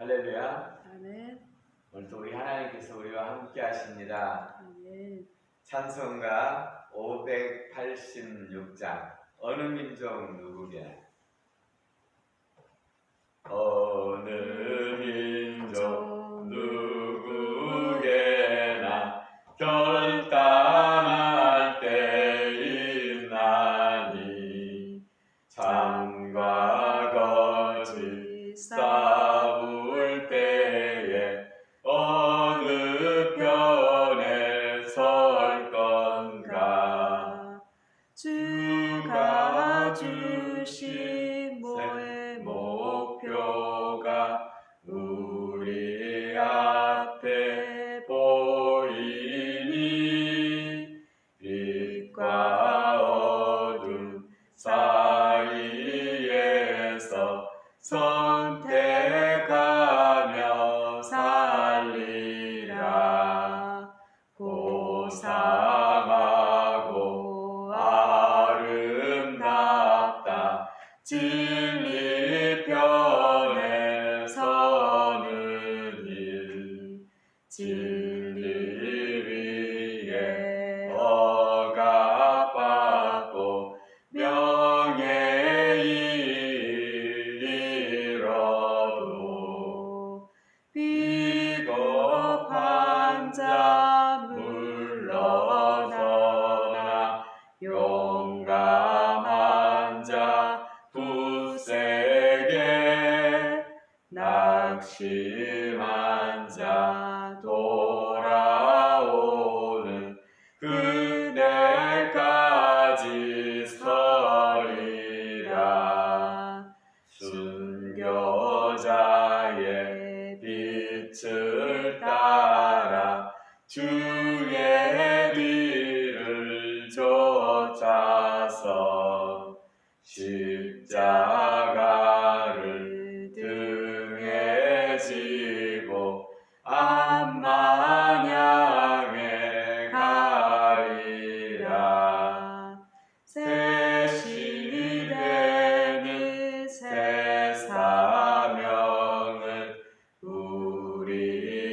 할렐루야. 아멘. 오늘도 우리 하나님께서 우리와 함께 하십니다. 아멘. 찬송가 586장 어느 민족 누구랴. 어느 민족 누구에나 결단할 때 있나니 참과 거짓 싸울 때에 어느 편에 설 건가. 주가 주신 모의 목표가 우리 앞에 보이니 빛과 어둠 사이에서 선택하며 살리라. 고상하고 아름답다 진리 편에 서는 일. 진리 위에 억압받고 명예를 잃어도 비겁한 자 물러서나 용감한 자 굳세게 낙심한 자 돌아오는 그날까지 서리라. 순교자의 빛을 따라 주의 뒤를 쫓아서 십자가를 등에 지고 암만 향해 가리라. 새 신이 되는 새 사명을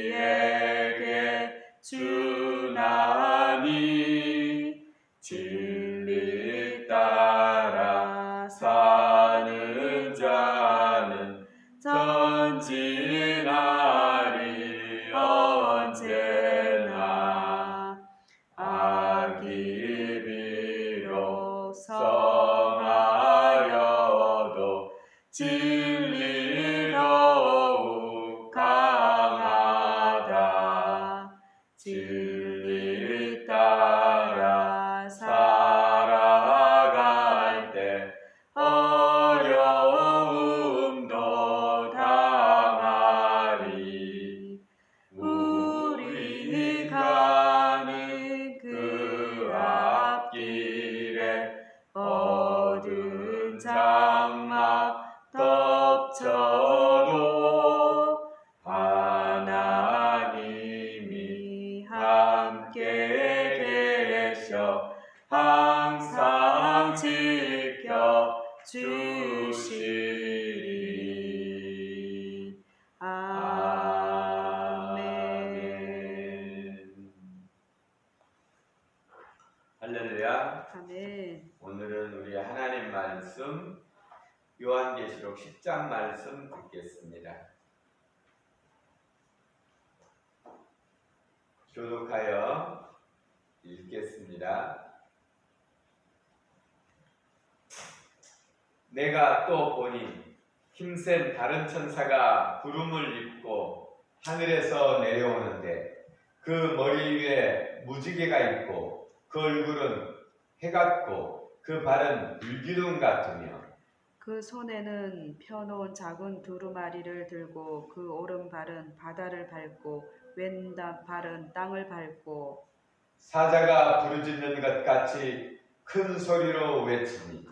우리에게 주나니 진리 따라 사는 자는 전진하리 언제나. 악이 비록 성하여도 진리 더욱 강하다. 진리 따라 살아갈 때 어려움도 당하리. 우리 가는 그 앞길에 어두운 장막 덮쳐도 하나님이 함께 계셔 항상 지켜 주시리. 아멘. 할렐루야. 아멘. 오늘은 우리 하나님 말씀 요한계시록 10장 말씀 듣겠습니다. 교독하여 읽겠습니다. 내가 또 보니 힘센 다른 천사가 구름을 입고 하늘에서 내려오는데 그 머리 위에 무지개가 있고 그 얼굴은 해 같고 그 발은 불기둥 같으며 그 손에는 펴놓은 작은 두루마리를 들고 그 오른발은 바다를 밟고 왼발은 땅을 밟고 사자가 부르짖는 것 같이 큰 소리로 외치니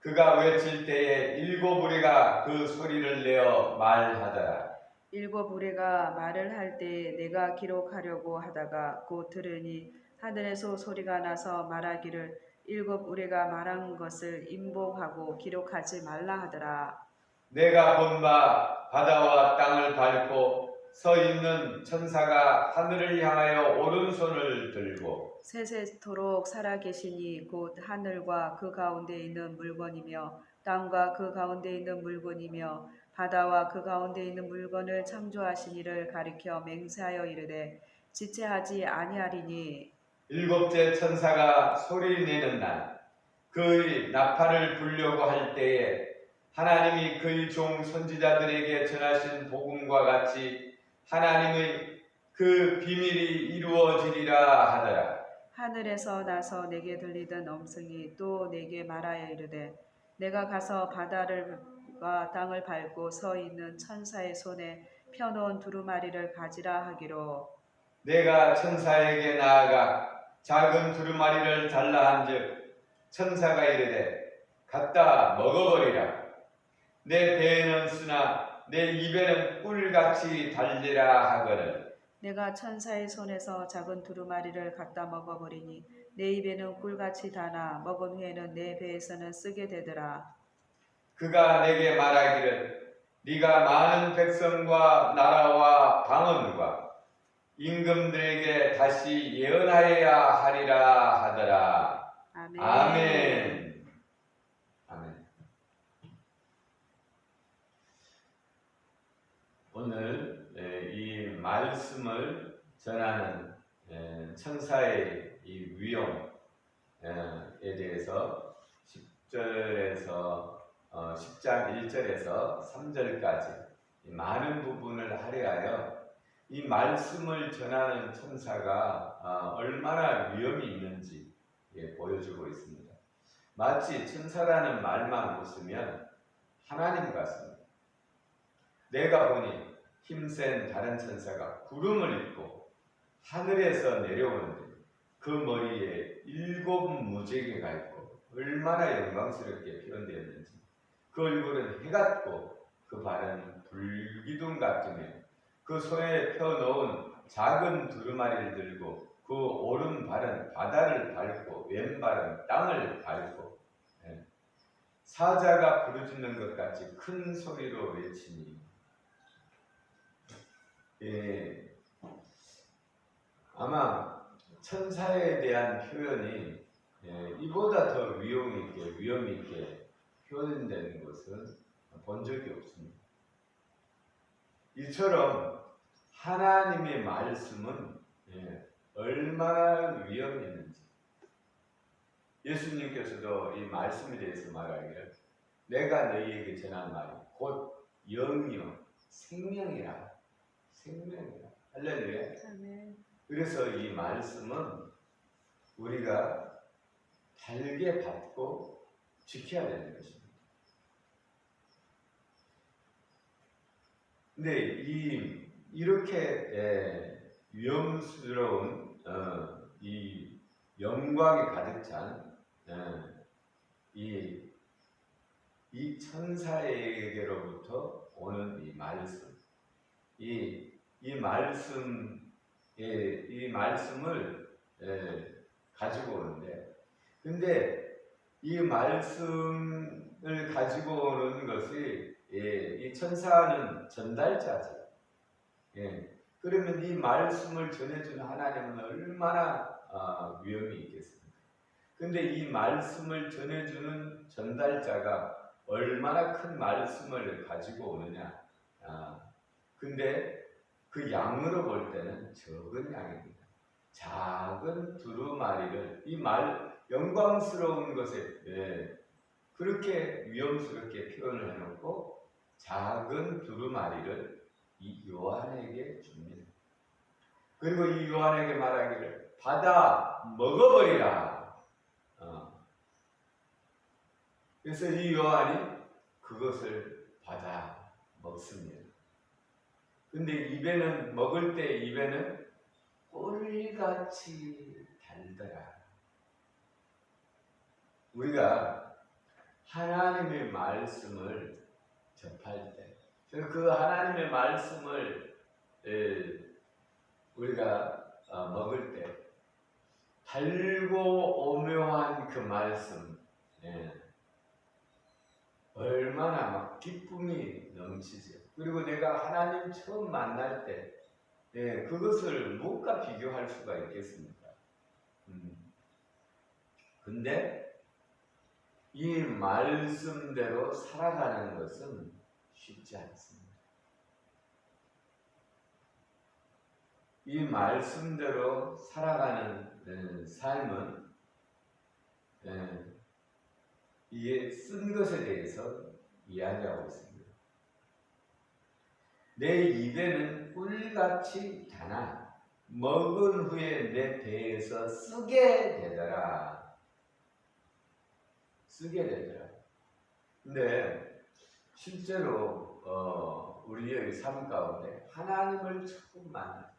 그가 외칠 때에 일곱 우리가 그 소리를 내어 말하더라. 일곱 우리가 말을 할 때 내가 기록하려고 하다가 곧 들으니 하늘에서 소리가 나서 말하기를 일곱 우리가 말한 것을 임봉하고 기록하지 말라 하더라. 내가 본 바 바다와 땅을 밟고 서 있는 천사가 하늘을 향하여 오른손을 들고 세세토록 살아계시니 곧 하늘과 그 가운데 있는 물건이며 땅과 그 가운데 있는 물건이며 바다와 그 가운데 있는 물건을 창조하신 이를 가리켜 맹세하여 이르되 지체하지 아니하리니 일곱째 천사가 소리내는 날 그의 나팔을 불려고 할 때에 하나님이 그의 종 선지자들에게 전하신 복음과 같이 하나님의 그 비밀이 이루어지리라 하더라. 하늘에서 나서 내게 들리던 음성이 또 내게 말하여 이르되 내가 가서 바다를과 땅을 밟고 서 있는 천사의 손에 펴놓은 두루마리를 가지라 하기로 내가 천사에게 나아가 작은 두루마리를 달라 한즉 천사가 이르되 갖다 먹어버리라. 내 배에는 쓰나 내 입에는 꿀같이 달리라 하거늘. 내가 천사의 손에서 작은 두루마리를 갖다 먹어버리니 내 입에는 꿀같이 다나 먹은 후에는 내 배에서는 쓰게 되더라. 그가 내게 말하기를 네가 많은 백성과 나라와 방언과 임금들에게 다시 예언하여야 하리라 하더라. 아멘. 아멘. 아멘. 오늘 이 말씀을 전하는 천사의 이 위엄에 대해서 10장 1절에서 3절까지 많은 부분을 할애하여 이 말씀을 전하는 천사가 얼마나 위엄이 있는지 보여주고 있습니다. 마치 천사라는 말만 웃으면 하나님 같습니다. 내가 보니 힘센 다른 천사가 구름을 입고 하늘에서 내려오는데 그 머리에 7 무지개가 있고 얼마나 영광스럽게 표현되었는지 그 얼굴은 해 같고 그 발은 불기둥 같으며 그 손에 펴놓은 작은 두루마리를 들고 그 오른발은 바다를 밟고 왼발은 땅을 밟고 사자가 부르짖는 것 같이 큰 소리로 외치니 아마 천사에 대한 표현이 이보다 더 위험 있게 표현되는 것은 본 적이 없습니다. 이처럼 하나님의 말씀은 얼마나 위험이 있는지 예수님께서도 이 말씀에 대해서 말하기를 내가 너희에게 전한 말이 곧 영이요 생명이라. 할렐루야. 아멘. 그래서 이 말씀은 우리가 달게 받고 지켜야 되는 것입니다. 근데 이렇게 위험스러운 이 영광이 가득 찬 이 천사에게로부터 오는 이 말씀, 이 말씀을 가지고 오는데, 근데 이 말씀을 가지고 오는 것이 이 천사는 전달자죠. 그러면 이 말씀을 전해주는 하나님은 얼마나 위엄이 있겠습니까? 근데 이 말씀을 전해주는 전달자가 얼마나 큰 말씀을 가지고 오느냐. 근데 그 양으로 볼 때는 적은 양입니다. 작은 두루마리를 영광스러운 것에 그렇게 위험스럽게 표현을 해놓고 작은 두루마리를 이 요한에게 줍니다. 그리고 이 요한에게 말하기를 받아 먹어버리라. 그래서 이 요한이 그것을 받아 먹습니다. 근데 입에는 먹을 때 입에는 꿀같이 달더라. 우리가 하나님의 말씀을 접할 때, 그 하나님의 말씀을 우리가 먹을 때 달고 오묘한 그 말씀, 얼마나 막 기쁨이 넘치죠. 그리고 내가 하나님 처음 만날 때 그것을 무엇과 비교할 수가 있겠습니까? 근데 이 말씀대로 살아가는 것은 쉽지 않습니다. 이 말씀대로 살아가는 삶은 이게 쓴 것에 대해서 이야기하고 있습니다. 내 입에는 꿀같이 다나 먹은 후에 내 배에서 쓰게 되더라. 쓰게 되더라. 근데 실제로 우리의 삶 가운데 하나님을 처음 만나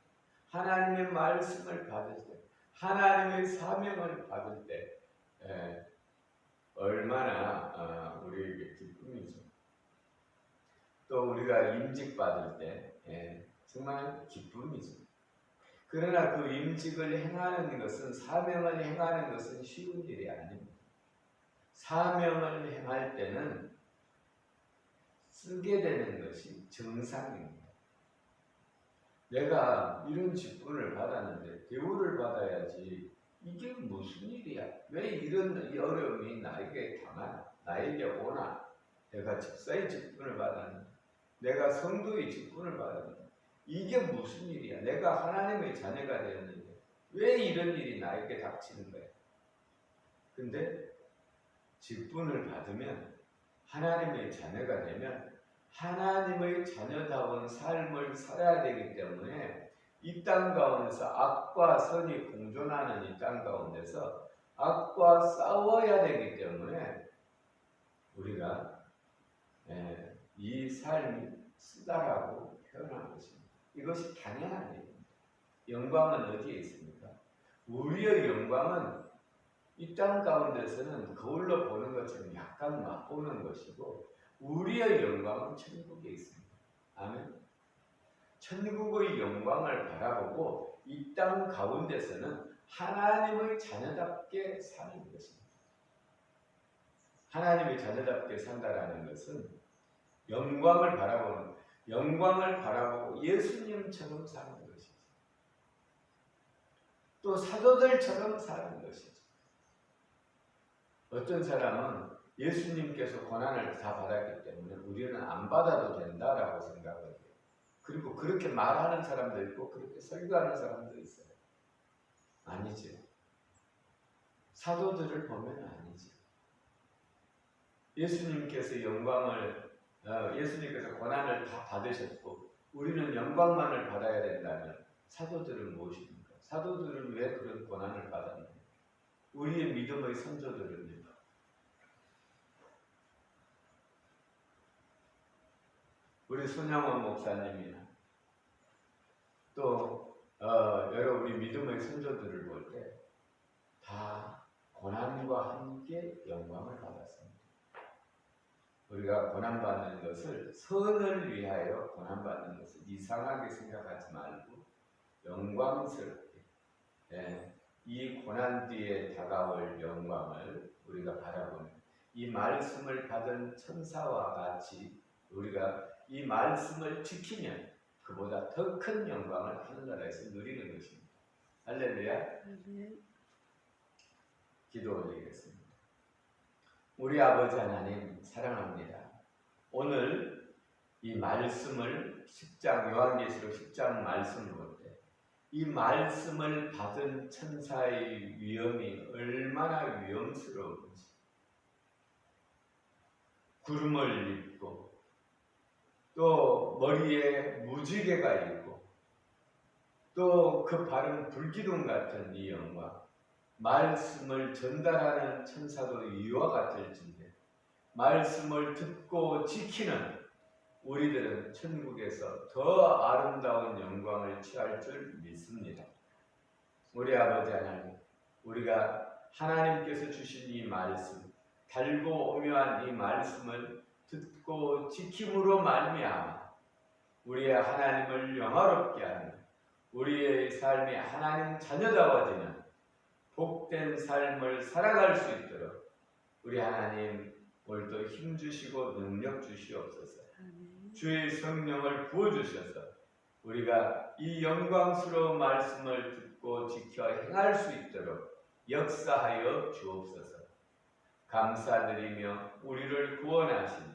하나님의 말씀을 받을 때 하나님의 사명을 받을 때 얼마나 우리에게 기쁨이죠. 또 우리가 임직 받을 때 정말 기쁨이죠. 그러나 그 임직을 행하는 것은 사명을 행하는 것은 쉬운 일이 아닙니다. 사명을 행할 때는 쓰게 되는 것이 정상입니다. 내가 이런 직분을 받았는데 대우를 받아야지 이게 무슨 일이야? 왜 이런 어려움이 나에게 당하나? 나에게 오나? 내가 집사의 직분을 받았는데 내가 성도의 직분을 받았는데 이게 무슨 일이야? 내가 하나님의 자녀가 되었는데 왜 이런 일이 나에게 닥치는 거야? 근데 직분을 받으면 하나님의 자녀가 되면 하나님의 자녀다운 삶을 살아야 되기 때문에 이 땅 가운데서 악과 선이 공존하는 이 땅 가운데서 악과 싸워야 되기 때문에 우리가 이 삶이 쓰다라고 표현한 것입니다. 이것이 당연한 일입니다. 영광은 어디에 있습니까? 우리의 영광은 이 땅 가운데서는 거울로 보는 것처럼 약간 맛보는 것이고 우리의 영광은 천국에 있습니다. 아멘. 천국의 영광을 바라보고 이 땅 가운데서는 하나님의 자녀답게 사는 것입니다. 하나님의 자녀답게 산다라는 것은 영광을 바라보고 예수님처럼 사는 것이죠. 또 사도들처럼 사는 것이죠. 어떤 사람은 예수님께서 고난을 다 받았기 때문에 우리는 안 받아도 된다라고 생각을 해요. 그리고 그렇게 말하는 사람도 있고 그렇게 설교하는 사람도 있어요. 아니죠. 사도들을 보면 아니죠. 예수님께서 예수님께서 고난을 다 받으셨고 우리는 영광만을 받아야 된다면 사도들은 무엇입니까? 사도들은 왜 그런 고난을 받았느냐? 우리의 믿음의 선조들은요. 우리 손양원 목사님이나 또 여러 우리 믿음의 선조들을 볼 때 다 고난과 함께 영광을 받았습니다. 우리가 고난받는 것을 선을 위하여 고난받는 것을 이상하게 생각하지 말고 영광스럽게 이 고난 뒤에 다가올 영광을 우리가 바라보는 이 말씀을 받은 천사와 같이 우리가 이 말씀을 지키면 그보다 더 큰 영광을 하늘나라에서 누리는 것입니다. 할렐루야. 기도 올리겠습니다. 우리 아버지 하나님 사랑합니다. 오늘 이 말씀을 10장 요한계시록 10장 말씀을 볼 때 이 말씀을 받은 천사의 위엄이 얼마나 위험스러운지 구름을 입고 또 머리에 무지개가 있고 또 그 발은 불기둥 같은 이 영광 말씀을 전달하는 천사도 이와 같을진데 말씀을 듣고 지키는 우리들은 천국에서 더 아름다운 영광을 취할 줄 믿습니다. 우리 아버지 하나님, 우리가 하나님께서 주신 이 말씀, 달고 오묘한 이 말씀을 듣고 지킴으로 말미암아 우리의 하나님을 영화롭게 하는 우리의 삶이 하나님 자녀다워지는 복된 삶을 살아갈 수 있도록 우리 하나님 오늘도 힘 주시고 능력 주시옵소서. 주의 성령을 부어주셔서 우리가 이 영광스러운 말씀을 듣고 지켜 행할 수 있도록 역사하여 주옵소서. 감사드리며 우리를 구원하신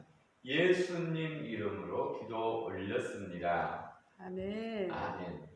예수님 이름으로 기도 올렸습니다. 아멘. 아멘.